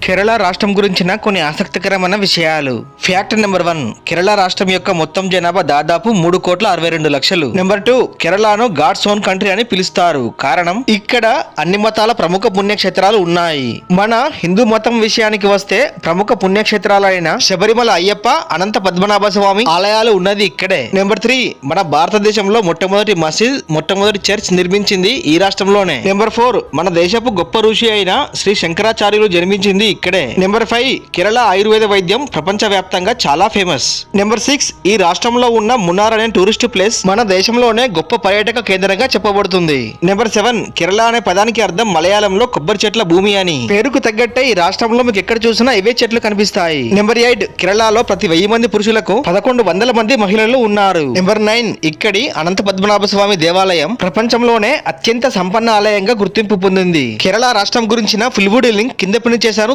కేరళ రాష్ట్రం గురించిన కొన్ని ఆసక్తికరమైన విషయాలు. ఫ్యాక్ట్ నెంబర్ 1, కేరళ రాష్ట్రం యొక్క మొత్తం జనాభా దాదాపు 3,62,00,000. నెంబర్ 2, కేరళను గాడ్స్ ఓన్ కంట్రీ అని పిలుస్తారు. కారణం ఇక్కడ అన్ని మతాల ప్రముఖ పుణ్యక్షేత్రాలు ఉన్నాయి. మన హిందూ మతం విషయానికి వస్తే ప్రముఖ పుణ్యక్షేత్రాలైన శబరిమల అయ్యప్ప, అనంత పద్మనాభ స్వామి ఆలయాలు ఉన్నది ఇక్కడే. నెంబర్ 3, మన భారతదేశంలో మొట్టమొదటి మసీద్, మొట్టమొదటి చర్చ్ నిర్మించింది ఈ రాష్ట్రంలోనే. నెంబర్ 4, మన దేశపు గొప్ప ఋషి అయిన శ్రీ శంకరాచార్యులు జన్మించింది ఇక్కడే. నెంబర్ 5, కేరళ ఆయుర్వేద వైద్యం ప్రపంచ వ్యాప్తంగా చాలా ఫేమస్. నెంబర్ 6, ఈ రాష్ట్రంలో ఉన్న మున్నార్ అనే టూరిస్ట్ ప్లేస్ మన దేశంలోనే గొప్ప పర్యాటక కేంద్రంగా చెప్పబడుతుంది. నెంబర్ 7, కేరళ అనే పదానికి అర్థం మలయాళంలో కొబ్బరి చెట్ల భూమి అని. పేరుకు తగ్గట్టే ఈ రాష్ట్రంలో మీకు ఎక్కడ చూసినా ఇవే చెట్లు కనిపిస్తాయి. నెంబర్ 8, కేరళలో ప్రతి 1000 మంది పురుషులకు 1100 మంది మహిళలు ఉన్నారు. నెంబర్ 9, ఇక్కడి అనంత పద్మనాభ స్వామి దేవాలయం ప్రపంచంలోనే అత్యంత సంపన్న ఆలయంగా గుర్తింపు పొందింది. కేరళ రాష్ట్రం గురించిన ఫుల్ వీడియో లింక్ కింద పిన్ చేశాను.